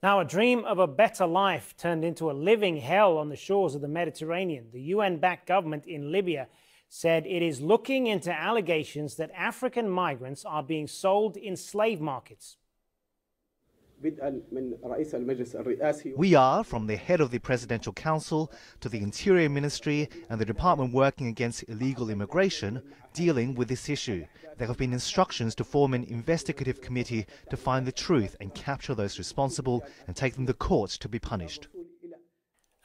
Now, a dream of a better life turned into a living hell on the shores of the Mediterranean. The UN-backed government in Libya said it is looking into allegations that African migrants are being sold in slave markets. We are, from the head of the Presidential Council to the Interior Ministry and the department working against illegal immigration, dealing with this issue. There have been instructions to form an investigative committee to find the truth and capture those responsible and take them to court to be punished.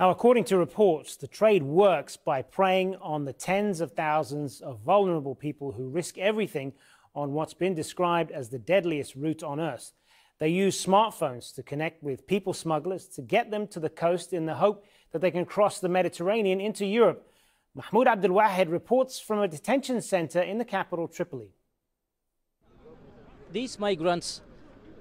Now, according to reports, the trade works by preying on the tens of thousands of vulnerable people who risk everything on what's been described as the deadliest route on earth. They use smartphones to connect with people smugglers to get them to the coast in the hope that they can cross the Mediterranean into Europe. Mahmoud Abdul Wahed reports from a detention center in the capital, Tripoli. These migrants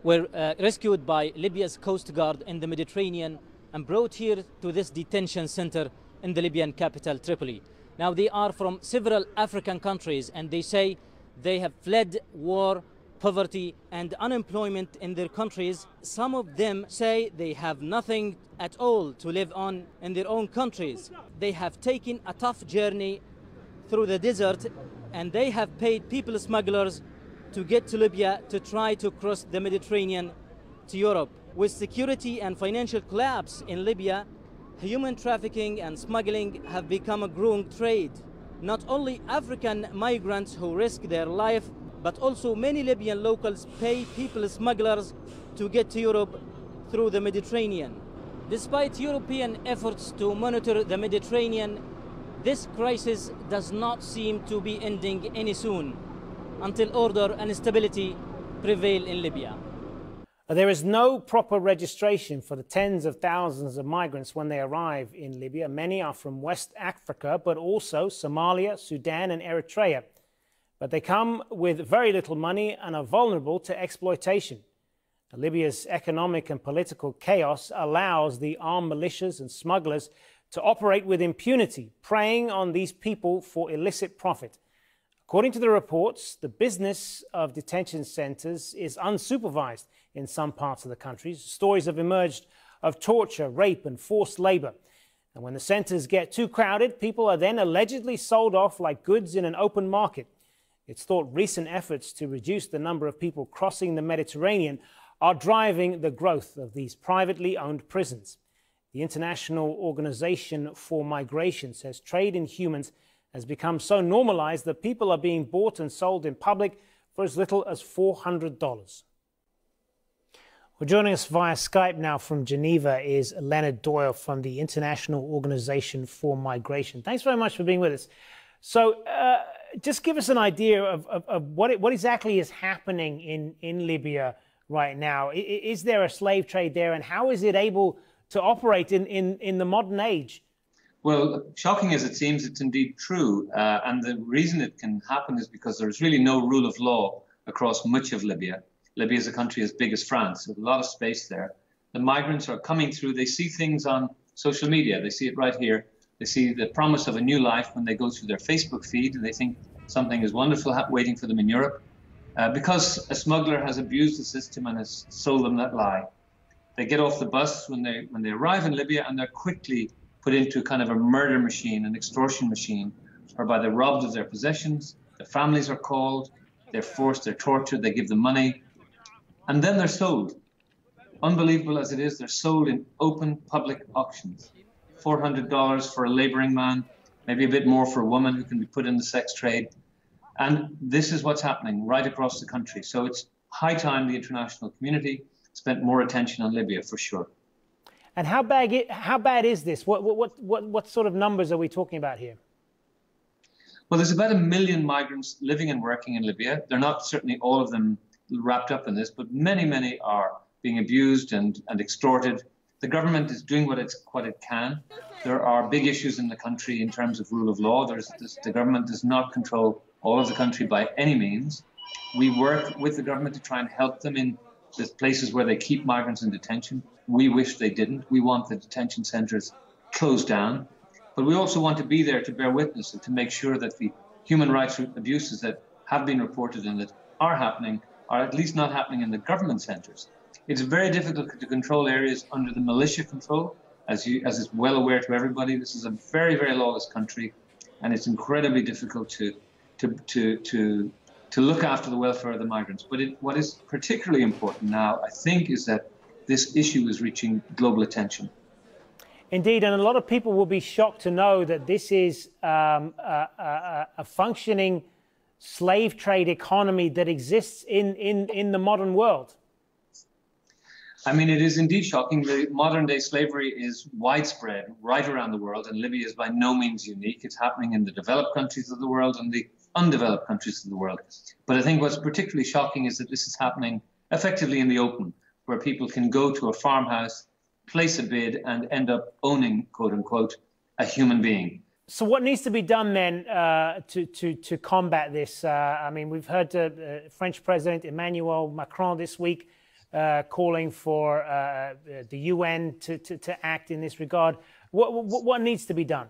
were rescued by Libya's Coast Guard in the Mediterranean and brought here to this detention center in the Libyan capital, Tripoli. Now, they are from several African countries, and they say they have fled war, poverty and unemployment in their countries. Some of them say they have nothing at all to live on in their own countries. They have taken a tough journey through the desert, and they have paid people smugglers to get to Libya to try to cross the Mediterranean to Europe. With security and financial collapse in Libya, human trafficking and smuggling have become a growing trade. Not only African migrants who risk their life, but also many Libyan locals pay people smugglers to get to Europe through the Mediterranean. Despite European efforts to monitor the Mediterranean, this crisis does not seem to be ending any soon until order and stability prevail in Libya. There is no proper registration for the tens of thousands of migrants when they arrive in Libya. Many are from West Africa, but also Somalia, Sudan and Eritrea. But they come with very little money and are vulnerable to exploitation. Libya's economic and political chaos allows the armed militias and smugglers to operate with impunity, preying on these people for illicit profit. According to the reports, the business of detention centers is unsupervised in some parts of the country. Stories have emerged of torture, rape and forced labor. And when the centers get too crowded, people are then allegedly sold off like goods in an open market. It's thought recent efforts to reduce the number of people crossing the Mediterranean are driving the growth of these privately owned prisons. The International Organization for Migration says trade in humans has become so normalized that people are being bought and sold in public for as little as $400. Well, joining us via Skype now from Geneva is Leonard Doyle from the International Organization for Migration. Thanks very much for being with us. So just give us an idea of what exactly is happening in Libya right now. Is there a slave trade there, and how is it able to operate in the modern age? Well, shocking as it seems, it's indeed true. And the reason it can happen is because there's really no rule of law across much of Libya. Libya is a country as big as France, with a lot of space there. The migrants are coming through. They see things on social media. They see it right here. They see the promise of a new life when they go through their Facebook feed, and they think something is wonderful waiting for them in Europe. Because a smuggler has abused the system and has sold them that lie. They get off the bus when they arrive in Libya, and they're quickly put into kind of a murder machine, an extortion machine, whereby they're robbed of their possessions, the families are called, they're forced, they're tortured, they give them money, and then they're sold. Unbelievable as it is, they're sold in open public auctions. $400 for a laboring man, maybe a bit more for a woman who can be put in the sex trade. And this is what's happening right across the country. So it's high time the international community spent more attention on Libya, for sure. And how bad is this? What sort of numbers are we talking about here? Well, there's about 1 million migrants living and working in Libya. They're not certainly all of them wrapped up in this, but many are being abused and extorted. The government is doing what it can. There are big issues in the country in terms of rule of law. The government does not control all of the country by any means. We work with the government to try and help them in the places where they keep migrants in detention. We wish they didn't. We want the detention centres closed down. But we also want to be there to bear witness and to make sure that the human rights abuses that have been reported and that are happening are at least not happening in the government centres. It's very difficult to control areas under the militia control, as is well aware to everybody. This is a very, very lawless country, and it's incredibly difficult to look after the welfare of the migrants. But what is particularly important now, I think, is that this issue is reaching global attention. Indeed, and a lot of people will be shocked to know that this is a functioning slave trade economy that exists in the modern world. I mean, it is indeed shocking. The modern day slavery is widespread right around the world, and Libya is by no means unique. It's happening in the developed countries of the world and the undeveloped countries of the world. But I think what's particularly shocking is that this is happening effectively in the open, where people can go to a farmhouse, place a bid, and end up owning, quote unquote, a human being. So what needs to be done then to combat this? I mean, we've heard French President Emmanuel Macron this week calling for the UN to act in this regard. What needs to be done?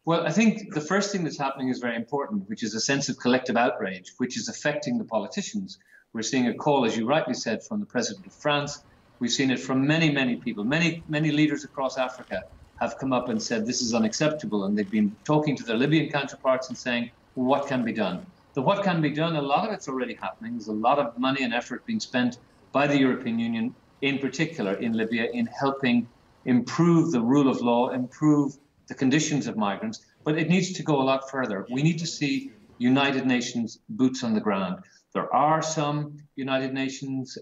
Well, I think the first thing that's happening is very important, which is a sense of collective outrage, which is affecting the politicians. We're seeing a call, as you rightly said, from the President of France. We've seen it from many, many people. Many leaders across Africa have come up and said this is unacceptable, and they've been talking to their Libyan counterparts and saying, well, what can be done? The what can be done, a lot of it's already happening. There's a lot of money and effort being spent by the European Union, in particular in Libya, in helping improve the rule of law, improve the conditions of migrants. But it needs to go a lot further. We need to see United Nations boots on the ground. There are some United Nations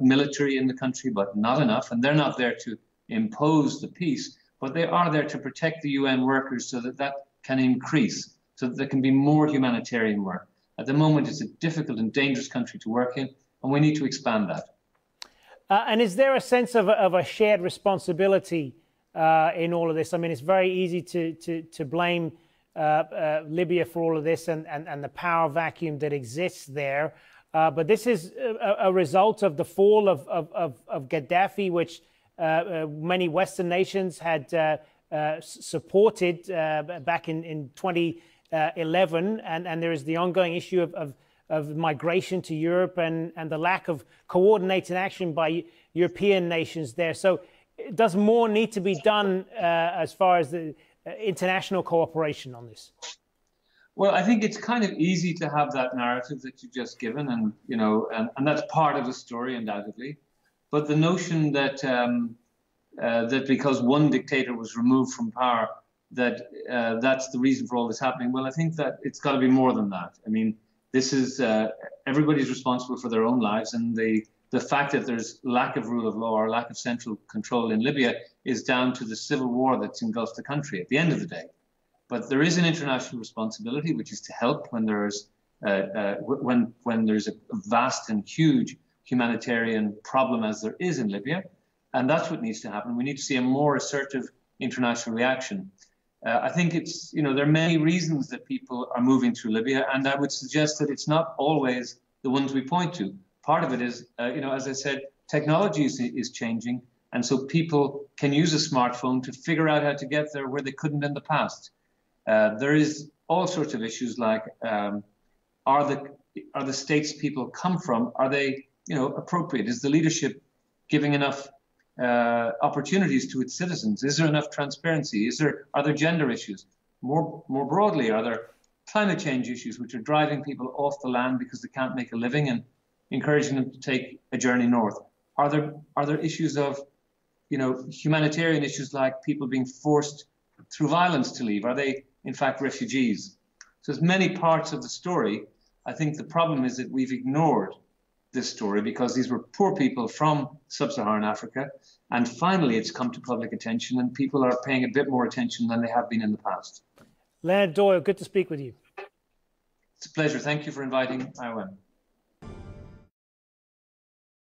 military in the country, but not enough. And they're not there to impose the peace, but they are there to protect the UN workers so that that can increase, so that there can be more humanitarian work. At the moment, it's a difficult and dangerous country to work in, and we need to expand that. And is there a sense of a shared responsibility in all of this? I mean, it's very easy to blame Libya for all of this and the power vacuum that exists there. But this is a result of the fall of Gaddafi, which many Western nations had supported back in 2011. And there is the ongoing issue of migration to Europe and the lack of coordinated action by European nations there. So does more need to be done as far as the international cooperation on this? Well, I think it's kind of easy to have that narrative that you've just given, and you know, and that's part of the story, undoubtedly. But the notion that that because one dictator was removed from power, that that's the reason for all this happening. Well, I think that it's got to be more than that. I mean, this is everybody's responsible for their own lives, and the fact that there's lack of rule of law or lack of central control in Libya is down to the civil war that's engulfed the country at the end of the day. But there is an international responsibility, which is to help when there's when there's a vast and huge humanitarian problem, as there is in Libya, and that's what needs to happen. We need to see a more assertive international reaction. I think it's, you know, there are many reasons that people are moving through Libya, and I would suggest that it's not always the ones we point to. Part of it is, you know, as I said, technology is changing, and so people can use a smartphone to figure out how to get there where they couldn't in the past. There is all sorts of issues like, are the states people come from, are they, you know, appropriate? Is the leadership giving enough opportunities to its citizens? Is there enough transparency? Are there gender issues? More broadly, are there climate change issues which are driving people off the land because they can't make a living and encouraging them to take a journey north? Are there issues of, you know, humanitarian issues like people being forced through violence to leave? Are they in fact refugees? So there's many parts of the story. I think the problem is that we've ignored this story because these were poor people from sub-Saharan Africa, and finally it's come to public attention and people are paying a bit more attention than they have been in the past. Leonard Doyle, good to speak with you. It's a pleasure. Thank you for inviting IOM.